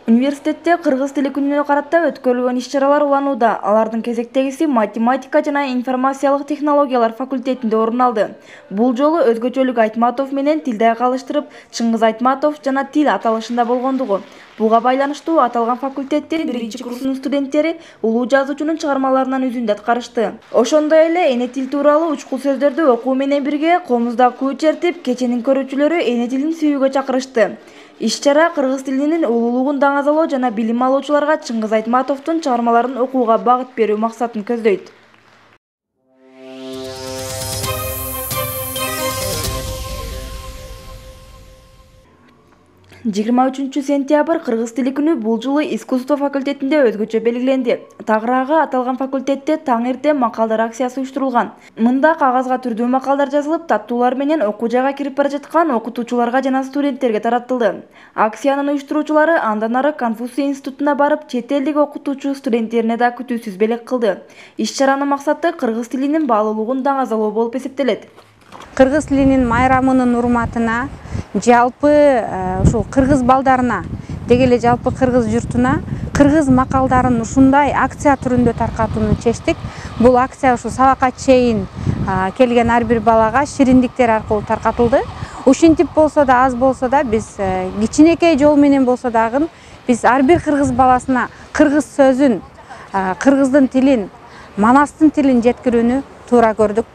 Университетте кыргыз тили күнүнө карата өткөрүлгөн иш-чаралар уланууда. Алардын кезектегиси математика жана информациялык технологиялар факультетинде орун алды. Бул жолу Өзгөчөлүк Айтматов менен Тилдай калыштырып, Чыңгыз Айтматов жана тил аталышында болгондугу. Буга байланыштуу аталган факультеттин биринчи курсунун студенттери улуу жазуучунун чыгармаларынан үзүндү аткарышты. Ошондой эле эне тил тууралуу учкул сөздөрдү окуу менен бирге комузда куу чертип, кеченин көрүүчүлөрү эне тилин сүйүүгө чакырышты. Иш-чара кыргыз тилинин улуулугун даңазалоо жана билим алуучуларга Чыңгыз Айтматовдун чыгармаларын окууга багыт берүү максатын көздөйт. 23 сентябрь кыргыз тили күнү бул жылы искусство факультетинде өзгөчө белгиленди. Тагыраагы аталган факультетте таң эрте макалдар акциясы уюштурулган. Мында кагазга түрдүү макалдар жазылып, таттуулар менен окуу жайга кирип бара жаткан окутуучуларга жана студенттерге таратылды. Акциянын уюштуруучулары андан ары Конфуций институтуна барып, чет элдик окутуучу студенттерине да күтүүсүз белек кылды. Иш-чаранын максаты кыргыз тилинин баалуулугун даңазалоо болуп эсептелет. Кыргыз тилинин майрамынын урматына, жалпы ушул кыргыз балдарына, деги эле жалпы кыргыз журтуна кыргыз макалдарын ушундай акция түрүндө таркатууну чечтик. Бул акция ушу сабакка чейин келген ар бир балага шириндиктер аркылуу таркатылды. Ушинтип болсо да, аз болсо да биз кичинекей жол менен болсо дагы биз ар бир кыргыз баласына кыргыз сөзүн, кыргыздын тилин, манастын тилин жеткирүүнү туура көрдүк.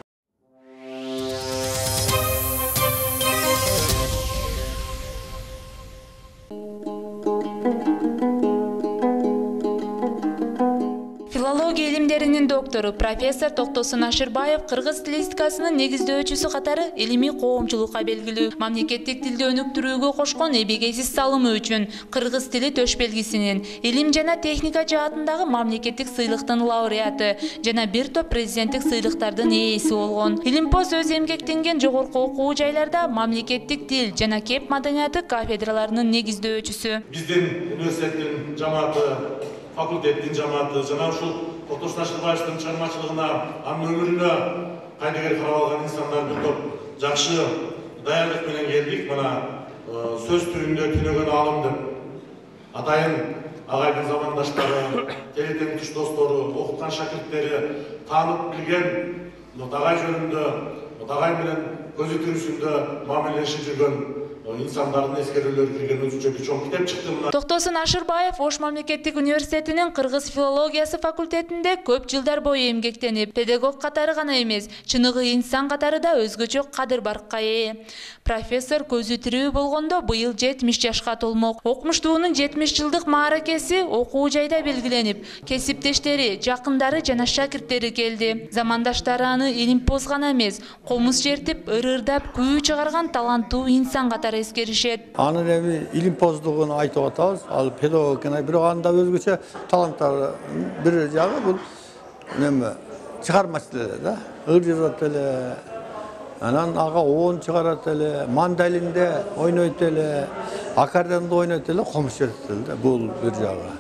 Филология илимдеринин доктору профессор Токтосун Ашырбаев кыргыз стилистикасынын негиздөөчүсү катары илимий коомчулукка белгилүү мамлекеттик тилди өнүктүрүүгө кошкон эбегейсиз салымы үчүн кыргыз тили төш белгисинин илим жана техника жаатындагы мамлекеттик сыйлыктын лауреаты жана бир топ президенттик сыйлыктардын ээси болгон. Илимпоз өз эмгектенген жогорку окуу жайларда мамлекеттик тил жана кеп маданияты кафедраларынын негиздөөчүсү. Биздин университеттин жамааты, факультеттин жамааты жана ушул Токтосун Ашырбаевдин чыгармачылыгына, анын өмүрүнө кайдыгер карап алган инсандар бир топ жакшы даярдык менен келдик. Мына сөз түрүндө түнөгөн аалым деп атайын агайдын замандаштары, телетен туш достору, окуткан шакирттери, таанып билген агай жөнүндө, агай менен көзү тирүүсүндө мамилелешип жүргөн инсандардын эскерүүлөрү кирген өзүнчө бир чоң китеп чыкты. Токтосун Ашырбаев Ош мамлекеттик университетинин кыргыз филологиясы факультетинде көп жылдар бою эмгектенип, педагог катары гана эмес, чыныгы инсан катары да өзгөчө кадыр-баркка ээ. Профессор көзү тирүү болгондо быйыл 70 жашка толмок. Окумуштуунун 70 жылдык мааракеси окуу жайда белгиленип, кесиптештери, жакындары жана шакирттери келди. Замандаштары аны илимпоз гана эмес, комуз чертип, ырырдап, күү чыгарган таланттуу инсан катары эскеришет. Анын эми илимпоздугун айтып атабыз. Ал педагог гана, бирок анда өзгөчө таланттар бир жагы бул неме чыгармачылык эле да. Ыр жазат эле, анан ага оон чыгарат эле, мандалинде ойнойт эле, аккордеондо ойнойт эле, комуз чертет эле да. Бул бир жагы.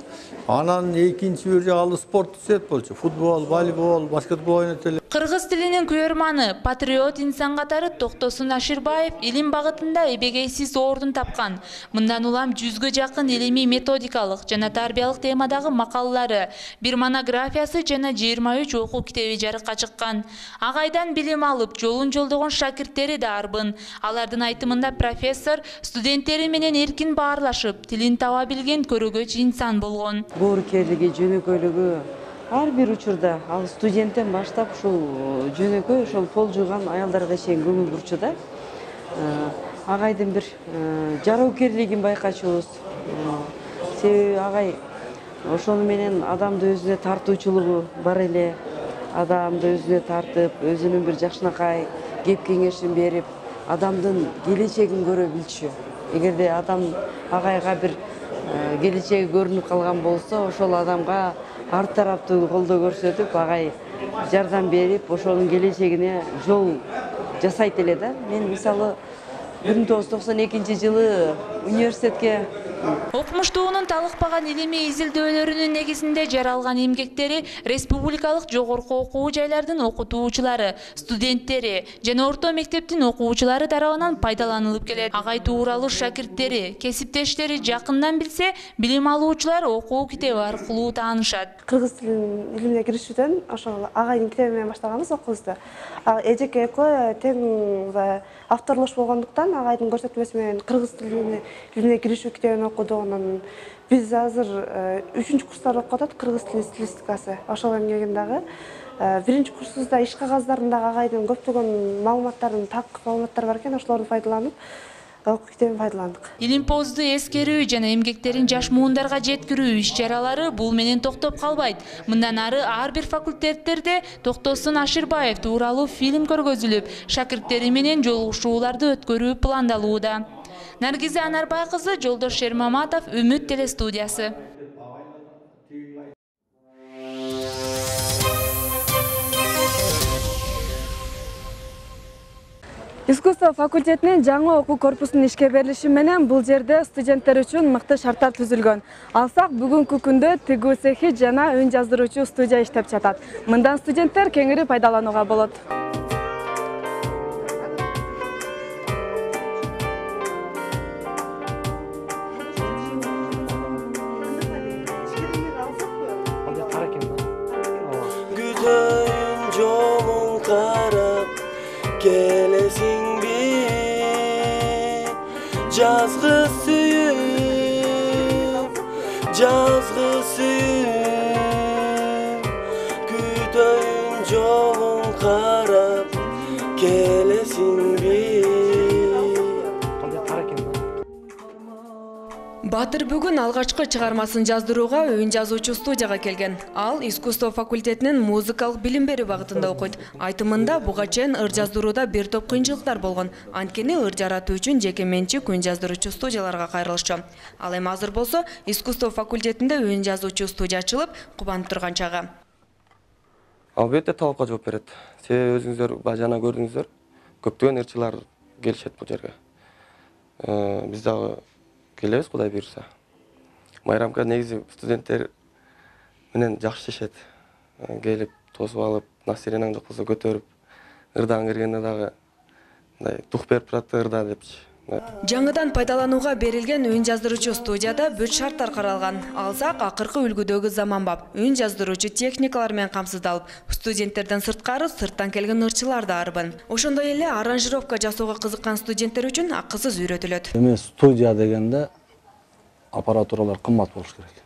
Анан экинчи бир жагы спорт түзөт болчу. Футбол, волейбол, баскетбол ойнойт эле. Кыргыз тилинин күйөрманы, патриот инсан катары Токтосун Ашырбаев илим багытында эбегейсиз ордун тапкан. Мындан улам 100гө жакын илимий методикалык жана тарбиялык темадагы макалалары, бир монографиясы жана 23 окуу китеби жарыкка чыккан. Агайдан билим алып, жолун жолдогон шакирттери да арбын. Алардын айтымында профессор студенттери менен эркин баарлашып, тилин таба билген көрөгөч инсан болгон. Боорукерлиги, жөнөкөйлүгү ар бир учурда ал студенттен баштап ушул жөнөкөй, ошол пол жууган аялдарга чейин көңүл бурчу да. Агайдын бир жароокерлигин байкачубуз. Себеби агай ошону менен адамды өзүнө тартуучулугу бар эле. Адамды өзүнө тартып, өзүнүн бир жакшынакай кеп кеңешин берип, адамдын келечегин көрө билчү. Эгерде адам агайга бир келечеги көрүнүп калган болсо, ошол адамга ар тараптуу колдоо көрсөтүп, агай жардам берип, ошонун келечегине жол жасайт эле да. Мен мисалы 1992 жылы университетке Окумуштуунун талыкпаган илимий изилдөөлөрүнүн негизинде жаралган эмгектери республикалык жогорку окуу жайлардын окутуучулары, студенттери жана орто мектептин окуучулары тарабынан пайдаланылып келет. Агай тууралуу шакирттери, кесиптештери жакындан билсе, билим алуучулар окуу китеби аркылуу таанышат. Кыргыз тилинин илимине киришүүдөн ошол агайдын китеби менен баштаганбыз окуубузду. Эжеке экөө тең авторлош болгондуктан агайдын көрсөтмөсү менен кыргыз тилине киришүү китебин окудук. Анан биз азыр 3-курстар окуп атат кыргыз тили стилистикасы. Ошол эмгегин дагы 1-курсубузда иш кагаздарындагы агайдын көптөгөн маалыматтарын, так маалыматтар бар экен, ошолорду пайдаланып окуу китебин пайдаландык. Илимпозду эскерүү жана эмгектерин жаш муундарга жеткирүү иш-чаралары бул менен токтоп калбайт. Мындан ары ар бир факультеттерде Токтосун Аширбаев тууралуу фильм көргөзүлүп, шакирттери менен жолугушууларды өткөрүү пландалууда. Наргизе Анарбай кызы, Жолдош Шермаматов, Үмүт телестудиясы. Искусство факультетинин жаңы окуу корпусунун ишке берилиши менен бул жерде студенттер үчүн мыкты шарттар түзүлгөн. Алсак бүгүнкү күндө тигүү цехи жана өн жаздыруучу студия иштеп жатат. Мындан студенттер кеңири пайдаланууга болот. Жазгы сүйүп, күтөйүн жолун карап, келесиңби? Батыр бүгүн алгачкы чыгармасын жаздырууга өн жазуучу студияга келген. Ал искусство факультетинин музыкалык билим берүү багытында окуйт. Айтымында буга чейин ыр жаздырууда бир топ кыйынчылыктар болгон. Анткени ыр жаратуу үчүн жеке менчик өн жаздыруучу студияларга кайрылышчу. Ал эми азыр болсо искусство факультетинде өн жазуучу студия ачылып, кубанып турган чагы. Албетте талапка жооп берет. Себеби өзүңүздөр жана көрдүңүздөр, көптөгөн ырчылар келишет бул жерге. Биз дагы келебиз, Кудай буйрса. Майрамка негизи студенттер менен жакшы ишет. Келип, тосуп алып, настерияныңды кылса көтөрүп, ырдан киргенде дагы мындай дух берип турат ырда депчи. Жаңыдан пайдаланууга берилген өн жаздыруучу студияда бүт шарттар каралган. Алсак акыркы үлгүдөгү заманбап өн жаздыруучу техникалар менен камсыздалып, студенттерден сырткары сырттан келген ырчылар да арбын. Ошондой эле аранжировка жасоого кызыккан студенттер үчүн акысыз үйрөтүлөт. Эми студия дегенде аппаратуралар кымбат болуш керек.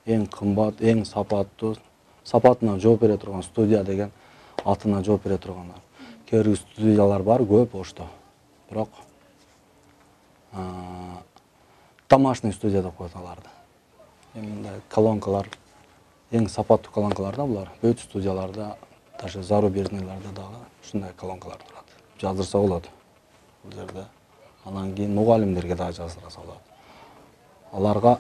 Эң кымбат, эң сапаттуу, сапатына жооп бере турган студия деген атына жооп бере тургандар. Кээ бир студиялар бар, көп ошто. Бирок домашний студия деп коет аларды. Эми мындай колонкалар, эң сапаттуу колонкалар да булар. Бүт студияларда, даже зарубежныйларда дагы ушундай колонкалар турат. Жаздырса болот бул жерде. Анан кийин мугалимдерге дагы жаздырса болот. Аларга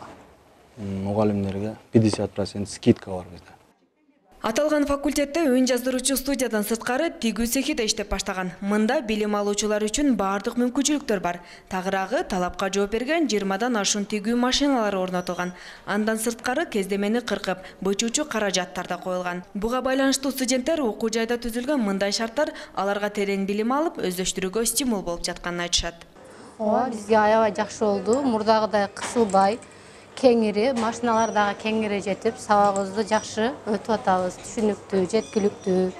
мугалимдерге 50% скидка бар bizde. Аталган факультетте өн жаздыруучу студиядан сырткары тигүү цехи да иштеп баштаган. Мында билим алуучулар үчүн бардык мүмкүнчүлүктөр бар. Тагыраагы талапка жооп берген 20дан ашуун тигүү машиналары орнотулган. Андан сырткары кездемени кыркып, бычуучу каражаттар да коюлган. Буга байланыштуу студенттер окуу жайда түзүлгөн мындай шарттар аларга терең билим алып, өздөштүрүүгө стимул болуп жатканын айтышат. Ооба, бизге аябай жакшы болду. Мурдагыдай кысылбай, кеңири, машиналар дагы кеңири жетип, сабагыбызды жакшы өтүп атабыз. Түшүнүктүү, жеткиликтүү,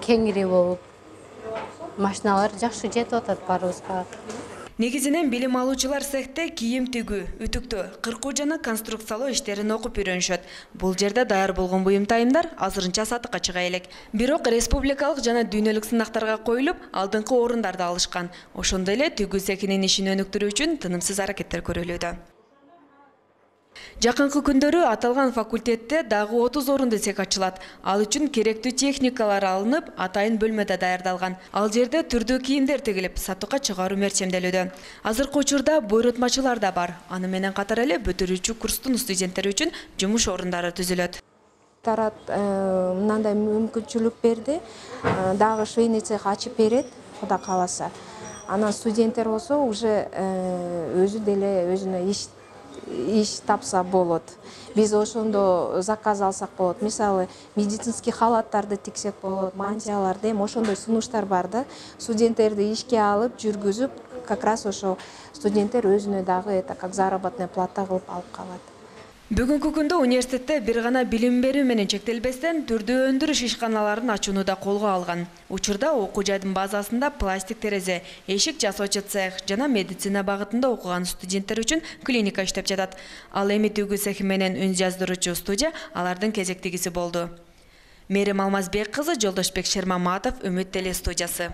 кеңири болуп, машиналар жакшы жетип атат баарыбызга. Негизинен билим алуучулар цехте кийим тигүү, үтүктөө, кыркуу жана конструкциялоо иштерин окуп үйрөнүшөт. Бул жерде даяр болгон буюмтайымдар азырынча сатыкка чыга элек. Бирок республикалык жана дүйнөлүк сынактарга коюлуп, алдыңкы орундарды алышкан. Ошондой эле тигүү цехинин ишин өнүктүрүү үчүн тынымсыз аракеттер көрүлүүдө. Жакынкы күндөрү аталган факультетте дагы 30 орунду цех ачылат. Ал үчүн керектүү техникалар алынып, атайын бөлмөдө даярдалган. Ал жерде түрдүү кийимдер тигилип, сатууга чыгаруу мерчемделүүдө. Азыркы учурда буйрутмачылар да бар. Аны менен катар эле бүтүрүүчү курстун студенттери үчүн жумуш орундары түзүлөт. Тарат мындай мүмкүнчүлүк берди. Дагы швейный цех ачып берет, Кудай кааласа. Анан студенттер болсо уже өзү деле өзүнө иш тапса болот. Биз ошондо заказ алсак болот. Мисалы, медицинский халаттарды тиксек болот, мантияларды, эми ошондой сунуштар бар да. Студенттерди ишке алып, жүргүзүп, как раз ошо студенттер өзүнө дагы это как заработная плата кылып алып калат. Бүгүнкү күндө университетте бир гана билим берүү менен чектелбестен түрдүү өндүрүш ишканаларын ачууну да колго алган. Учурда окуу жайдын базасында пластик терезе, эшик жасоочу цех жана медицина багытында окуган студенттер үчүн клиника иштеп жатат. Ал эми төгүү цехи менен үн жаздыруучу студия алардын кезектегиси болду. Мерим Алмазбек кызы, Жолдошбек Шермаматов, Үмүт теле студиясы.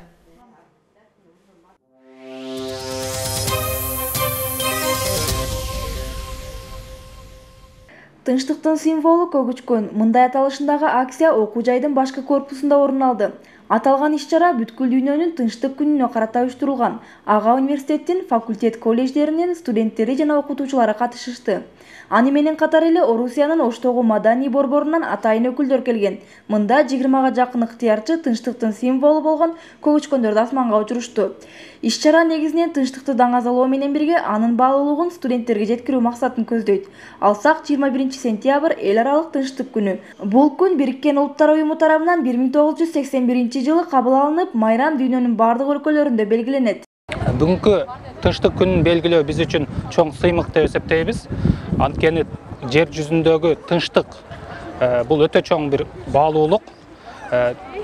Тынчтыктын символу көгүчкөн. Мындай аталышындагы акция окуу жайдын башкы корпусунда орун алды. Аталган иш-чара бүткүл дүйнөнүн тынчтык күнүнө карата уюштурулган. Ага университеттин факультет колледждеринин студенттери жана окутуучулары катышышты. Аны менен катар эле Орусиянын Оштогу маданий борборунан атайын өкүлдөр келген. Мында 20га жакын ыктыярчы тынчтыктын символу болгон көгүчкөндөрдү асманга учурушту. Иш-чара негизинен тынчтыкты даңазалоо менен бирге анын баалуулугун студенттерге жеткирүү максатын көздөйт. Алсак 21-сентябрь эл аралык тынчтык күнү. Бул күн Бириккен Улуттар уюму тарабынан 1981-жылы кабыл алынып, майрам дүйнөнүн бардык өлкөлөрүндө белгиленет. Бүгүнкү тынчтык күнүн белгилөө биз үчүн чоң сыймык деп эсептейбиз. Анткени жер жүзүндөгү тынчтык бул өтө чоң бир баалуулук.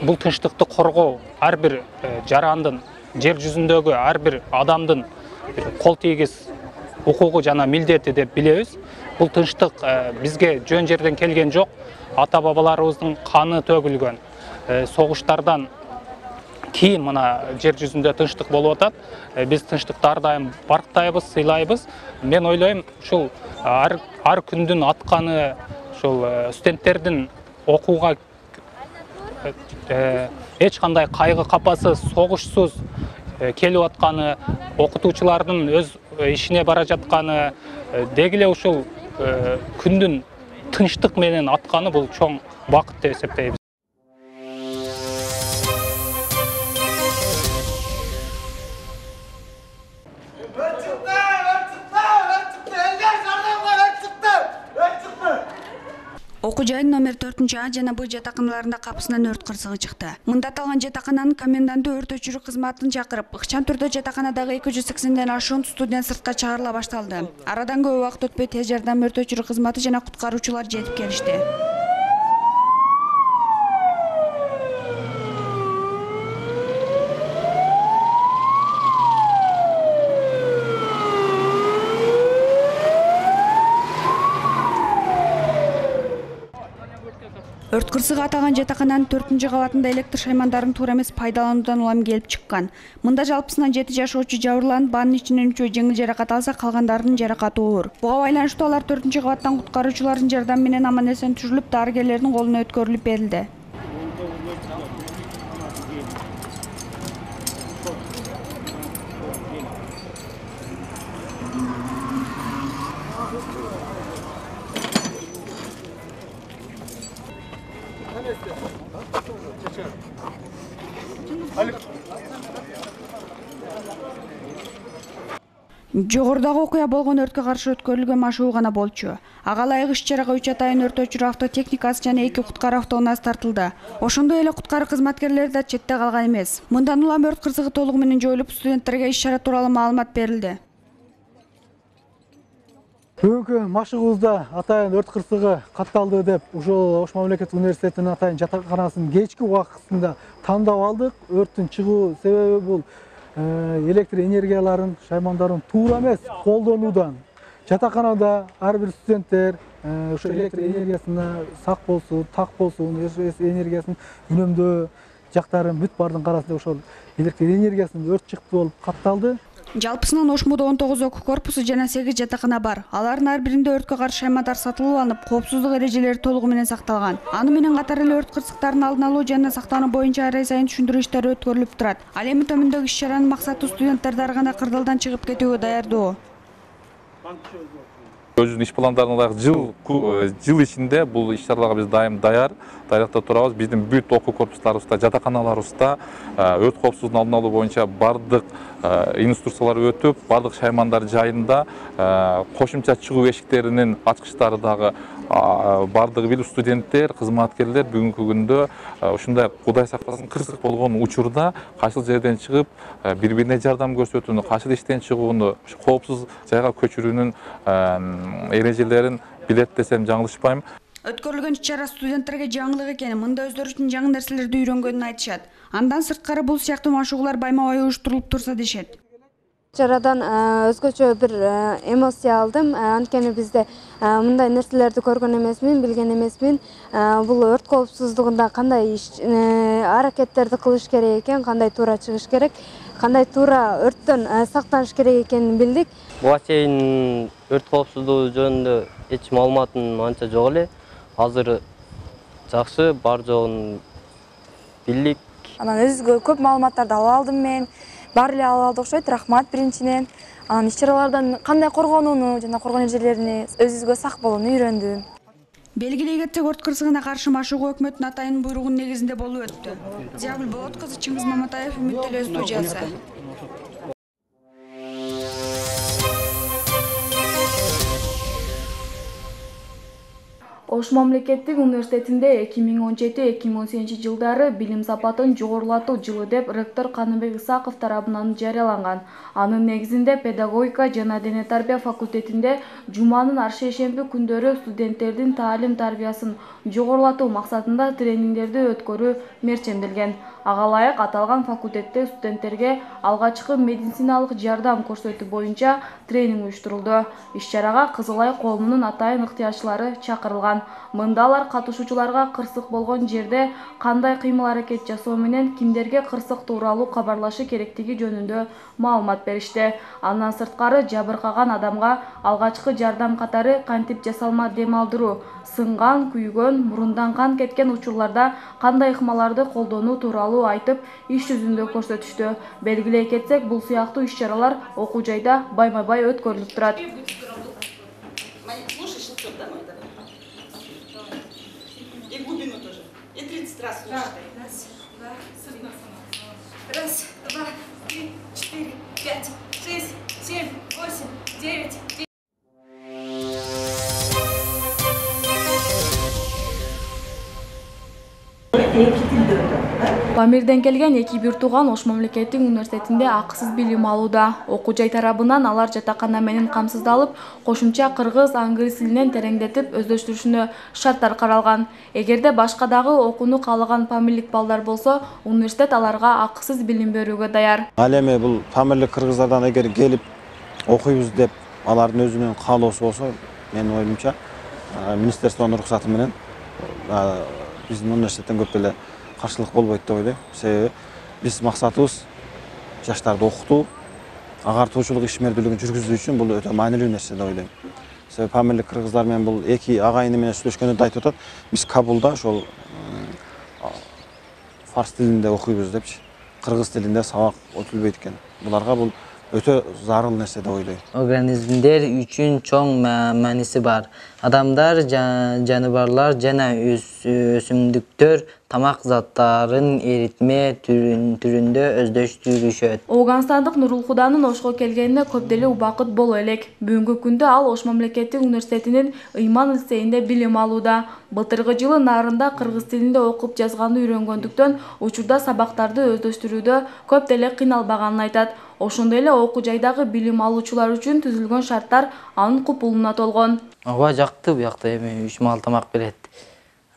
Бул тынчтыкты коргоо ар бир жарандын, жер жүзүндөгү ар бир адамдын кол тийгиз укугу жана милдети деп билебиз. Бул тынчтык бизге жөн жерден келген жок. Ата-бабаларыбыздын каны төгүлгөн согуштардан кийин мына жер жүзүндө тынчтык болуп атат. Биз тынчтыкты ар дайым барктайбыз, сыйлайбыз. Мен ойлойм, ушул ар күндүн атканы, ушул студенттердин окууга эч кандай кайгы капасыз, согушсуз келип атканы, окутуучулардын өз ишине бара жатканы, деги эле ушул күндүн тынчтык менен атканы бул чоң бакыт деп эсептейбиз. Окуу жайдын номер 4-А жана Б жатаканаларында капысынан өрт кырсыгы чыкты. Мында аталган жатакананын коменданты өрт өчүрүү кызматын чакырып, ыкчам түрдө жатаканадагы 280ден ашуун студент сыртка чыгарыла башталды. Арадан көп убакыт өтпөй тез жардам өрт өчүрүү кызматы жана куткаруучулар жетип келишти. Өрт кырсыгы аталган жатакананын 4-кабатында электр шаймандарын туура эмес пайдалануудан улам келип чыккан. Мында жалпысынан 7 жашоочу жабырланып, анын ичинен 3 жеңил жаракат алса, калгандарынын жаракаты оор. Буга байланыштуу алар 4-кабаттан куткаруучулардын жардамы менен аман-эсен түшүрүлүп, дарыгерлердин колуна өткөрүлүп берилди. Жогорудагы окуя болгон өрткө каршы өткөрүлгөн машыгуу гана болчу. Ага ылайык иш-чарага 3 атайын өрт өчүрүү автотехникасы жана 2 куткаруу автоунаасы тартылды. Ошондой эле куткаруу кызматкерлери да четте калган эмес. Мындан улам өрт кырсыгы толугу менен жоюлуп, студенттерге иш-чара тууралуу маалымат берилди. Бүгүнкү машыгуубузда атайын өрт кырсыгы катталды деп ушул Ош мамлекеттик университетинин атайын жатаканасынын кечки убактысында тандап алдык. Өрттүн чыгуу себеби бул электр энергияларын, шаймандарын туура эмес колдонуудан. Жатаканада ар бир студенттер ошо электр энергиясына сак болсун, так болсун, энергиясын үнөмдөө жактарын бүт бардын карасында ошол электр энергиясынын өрт чыкты болуп катталды. Жалпысынан Ошмуда 19 окуу корпусу жана 8 жатакана бар. Алардын ар биринде өрткө каршы шаймандар сатылып алынып, коопсуздук эрежелери толугу менен сакталган. Аны менен катар эле өрт кырсыктарын алдын алуу жана сактануу боюнча ай сайын түшүндүрүү иштери өткөрүлүп турат. Ал эми төмөндөгү иш-чаранын максаты студенттерди ар кандай кырдаалдан чыгып кетүүгө даярдоо. Өзүнүн иш пландарын ылайык жыл ичинде бул иш-чараларга биз дайым даярдыкта турабыз. Биздин бүт окуу корпустарыбызда, жатаканаларыбызда өрт коопсуздугун алдын алуу боюнча бардык инструкциялар өтүп, бардык шаймандар жайында, кошумча чыгуу эшиктеринин ачкычтары дагы бардыгы бир студенттер, кызматкерлер бүгүнкү күндө ушундай Кудай сактасын кырсык болгон учурда кайсыл жерден чыгып, бири-бирине жардам көрсөтүүнү, кайсыл иштен чыгууну, коопсуз жайга көчүрүүнүн эрежелерин билет десем жаңылышпайм. Өткөрүлгөн иш-чара студенттерге жаңылык экени, мында өздөрү үчүн жаңы нерселерди үйрөнгөнүн айтышат. Андан сырткары бул сыяктуу машыгуулар байма-бай уюштурулуп турса дешет. Чарадан өзгөчө бир эмоция алдым. Анткени бизде мындай нерселерди көргөн эмесмин, билген эмесмин. Бул өрт коопсуздугунда кандай аракеттерди кылыш керек экен, кандай туура чыгыш керек, кандай туура өрттөн сактаныш керек экенин билдик. Буга чейин өрт коопсуздугу жөнүндө эч маалыматым анча жок эле. Азыр жакшы, бар жогун билдик. Анан өзүгө көп маалыматтарды алып алдым мен. Баары эле алып алдык окшойт. Рахмат биринчиден. Анан иш-чаралардан кандай коргонууну жана коргон эрежелерини өзүбүзгө сак болууну үйрөндүм. Белгилей кетсек, өрт кырсыгына каршы машыгуу өкмөттүн атайын буйругунун негизинде болуп өттү. Зиягүл Болот кызы, Чыңгыз Маматаев, Үмүт Теле студиясы. Ош мамлекеттик университетинде 2017-2018 жылдары билим сапатын жогорулатуу жылы деп ректор Каныбек Исаков тарабынан жарыяланган. Анын негизинде педагогика жана дене тарбия факультетинде жуманын ар шейшемби күндөрү студенттердин таалим-тарбиясын жогорулатуу максатында тренингдерди өткөрүү мерчемделген. Ага ылайык аталган факультетте студенттерге алгачкы медициналык жардам көрсөтүү боюнча тренинг уюштурулду. Иш-чарага Кызыл Ай коомунун атайын ыктыярчылары чакырылган. Мында алар катышуучуларга кырсык болгон жерде кандай кыймыл-аракет жасоо менен кимдерге кырсык тууралуу кабарлашы керектиги жөнүндө маалымат беришти. Андан сырткары жабыркаган адамга алгачкы жардам катары кантип жасалма дем алдыруу, сынган, күйгөн, мурундан кан кеткен учурларда кандай ыкмаларды колдонуу тууралуу айтып, иш жүзүндө көрсөтүштү. Белгилей кетсек, бул сыяктуу иш-чаралар окуу жайда байма-бай өткөрүлүп турат. И глубину тоже. И 30 раз слушай. Раз, два, три, 4, 5, 6, 7, 8, 9, 10. Памирден келген эки бир тууган Ош мамлекеттик университетинде акысыз билим алууда. Окуу жай тарабынан алар жатакана менен камсыздалып, кошумча кыргыз, англис тилинен тереңдетип өздөштүрүшүнө шарттар каралган. Эгерде башка дагы окууну каалаган памирлик балдар болсо, университет аларга акысыз билим берүүгө даяр. Ал эми бул памирлик кыргыздардан эгер келип окуйбуз деп алардын өзүнүн каалоосу болсо, менин оюмча, министерствонун уруксаты менен биздин университеттен көп эле каршылык болбойт деп ойлойм. Себеби биз максатыбыз жаштарды окутуу, агартуучулук ишмердүүлүгүн жүргүзүү үчүн бул өтө маанилүү нерсе деп ойлойм. Себеби памирлик кыргыздар менен бул эки агайыны менен сүйлөшкөндө айтып атат, биз Кабулда ошол фарс тилинде окуйбуз депчи, кыргыз тилинде сабак өтүлбөйт экен. Буларга бул өтө зарыл нерсе деп ойлойм. Организмдер үчүн чоң мааниси бар. Адамдар, жаныбарлар жана өсүмдүктөр тамак заттарын эритме түрүндө өздөштүрүшөт. Оогандстандык Нурулхуданын Ошко келгенине көп деле убакыт боло элек. Бүгүнкү күндө ал Ош мамлекеттик университетинин Ыйман лицейинде билим алууда. Былтыркы жылы нарында кыргыз тилинде окуп жазганды үйрөнгөндүктөн учурда сабактарды өздөштүрүүдө көп деле кыйналбаганын айтат. Ошондой эле окуу жайдагы билим алуучулар үчүн түзүлгөн шарттар анын купулуна толгон. Ооба жакты, буякта эми 3 маал тамак берет.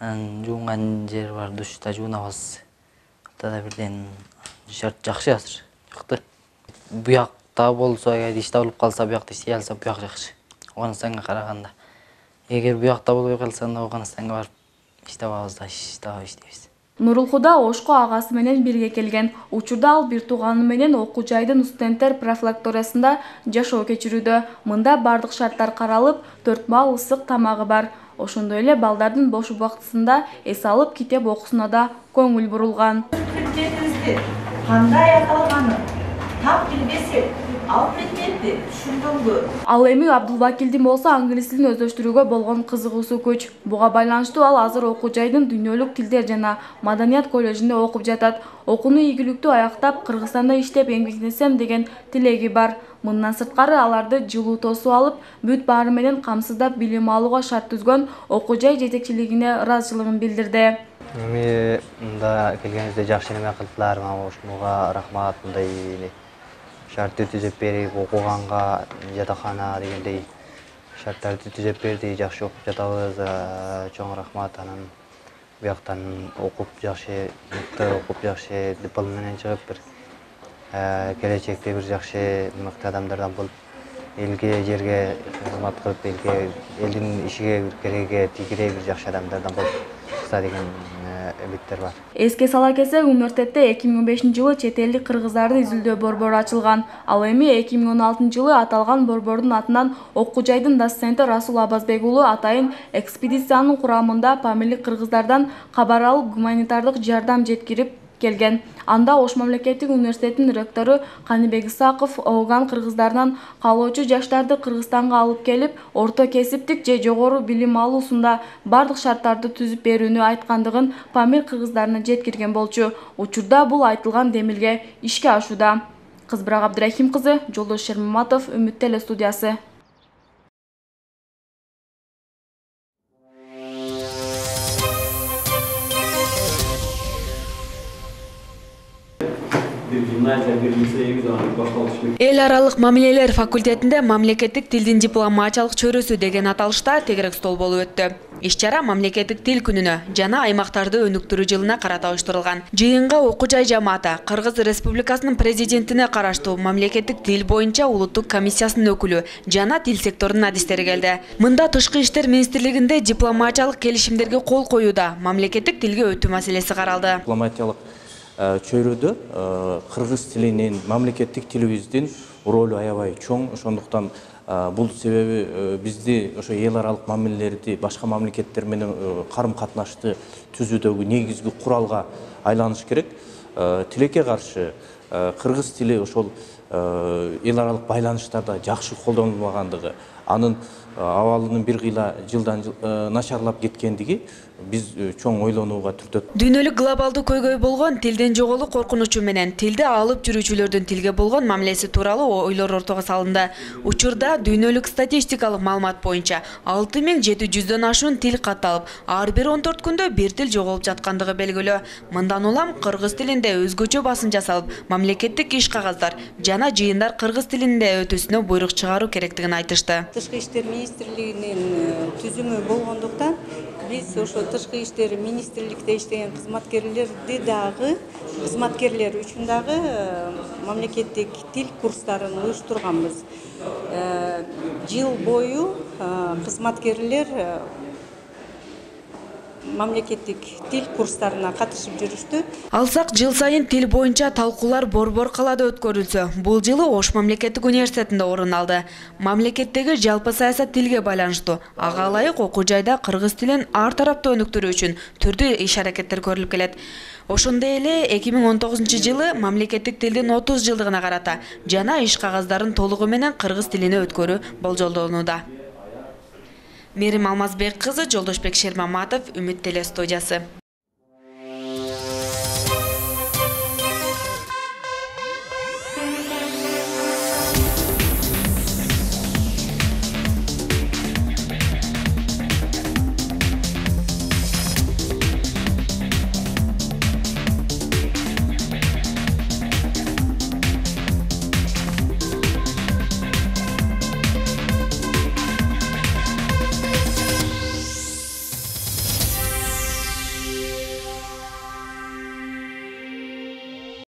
Жуунган жер бар, душта жуунабыз. Аптада бирден шарт жакшы азыр. Жакты. Буякта болсо, эгер иш табылып калса, буякта иштей алса, буяк жакшы. Оганстанга караганда. Эгер буякта болбой калса, Оганстанга барып иш табабыз да, иштейбиз. Нурулхуда Ошко агасы менен бирге келген. Учурда ал бир тууганы менен окуу жайдын студенттер профилакториясында жашоо кечирүүдө. Мында бардык шарттар каралып, 4 маал ысык тамагы бар. Ошондой эле балдардын бош убактысында эс алып китеп окуусуна да көңүл бурулган. Кандай аталганы так билбесек, Ал предметти түшүндүңбү? Ал эми Абдулвакилдин болсо англис тилин өздөштүрүүгө болгон кызыгуусу көч. Буга байланыштуу ал азыр окуу жайдын Дүйнөлүк тилдер жана маданият коллежинде окуп жатат. Окууну ийгиликтүү аяктап, Кыргызстанда иштеп эмгектенсем деген тилеги бар. Мындан сырткары аларды жылуу тосуп алып, бүт баары менен камсыздап билим алууга шарт түзгөн окуу жай жетекчилигине ыраазычылыгын билдирди. Эми мында келгенибизде жакшы неме кылдылар, ушуга рахмат. Мындай шартты түзүп берип, окуганга жатакана дегендей шарттарды түзүп берди. Жакшы окуп жатабыз. Чоң рахмат. Анан бияктан окуп жакшы, мыкты окуп жакшы диплом менен чыгып, бир келечекте бир жакшы мыкты адамдардан болуп, элге, жерге кызмат кылып, элдин ишиге, кереге тийгирей бир жакшы адамдардан болуп чыкса деген үмүттөр бар. Эске сала кетсек, университетте 2005-жылы чет элдик кыргыздарды изилдөө борбору ачылган. Ал эми 2016-жылы аталган борбордун атынан окуу жайдын доценти Расул Абазбек уулу атайын экспедициянын курамында памирлик кыргыздардан кабар алып, гуманитардык жардам жеткирип келген. Анда Ош мамлекеттик университетинин ректору Каныбек Исаков ооган кыргыздарынан каалоочу жаштарды Кыргызстанга алып келип, орто кесиптик же жогору билим алуусунда бардык шарттарды түзүп берүүнү айткандыгын памир кыргыздарына жеткирген болчу. Учурда бул айтылган демилге ишке ашууда. Кызбырак Абдырахим кызы, Жолдош Шермаматов, Үмүт теле студиясы. Эл аралык мамилелер факультетинде мамлекеттик тилдин дипломатиялык чөрөсү деген аталышта тегерек стол болуп өттү. Иш-чара мамлекеттик тил күнүнө жана аймактарды өнүктүрүү жылына карата уюштурулган. Жыйынга окуу жай жамааты, Кыргыз Республикасынын президентине караштуу мамлекеттик тил боюнча улуттук комиссиясынын өкүлү жана тил секторунун адистери келди. Мында Тышкы иштер министрлигинде дипломатиялык келишимдерге кол коюуда мамлекеттик тилге өтүү маселеси каралды. Дипломатиялык чөйрөдө кыргыз тилинин, мамлекеттик тилибиздин ролу аябай чоң. Ошондуктан бул себеби бизди ошо эл аралык мамилелерди башка мамлекеттер менен карым-катнашты түзүүдөгү негизги куралга айланыш керек. Тилекке каршы кыргыз тили ошол эл аралык байланыштарда жакшы колдонулбагандыгы, анын абалынын бир кыйла жылдан начарлап кеткендиги биз чоң ойлонууга түртөт. Дүйнөлүк глобалдуу көйгөй болгон тилден жоголуу коркунучу менен тилди алып жүрүүчүлөрдүн тилге болгон мамилеси тууралуу ойлор ортого салынды. Учурда дүйнөлүк статистикалык маалымат боюнча 6700дөн ашуун тил катталып, ар бир 14 күндө бир тил жоголуп жаткандыгы белгилүү. Мындан улам кыргыз тилинде өзгөчө басым жасалып, мамлекеттик иш кагаздар жана жыйындар кыргыз тилинде өтүүсүнө буйрук чыгаруу керектигин айтышты. Тышкы иштер министрлигинин түзүмү болгондуктан биз ошо Тышкы иштер министрликте иштеген кызматкерлерди дагы, кызматкерлер үчүн дагы мамлекеттик тил курстарын уюштурганбыз. Жыл бою кызматкерлер мамлекеттик тил курстарына катышып жүрүштү. Алсак, жыл сайын тил боюнча талкуулар борбор калада өткөрүлсө, бул жылы Ош мамлекеттик университетинде орун алды. Мамлекеттеги жалпы саясат тилге байланыштуу. Ага ылайык окуу жайда кыргыз тилин ар тараптуу өнүктүрүү үчүн түрдүү иш-аракеттер көрүлүп келет. Ошондой эле 2019-жылы мамлекеттик тилдин 30 жылдыгына карата жана иш кагаздарын толугу менен кыргыз тилине өткөрүү болжолдонууда. Мерим Алмазбек кызы, Жолдошбек Шермаматов, Үмүт теле студиясы.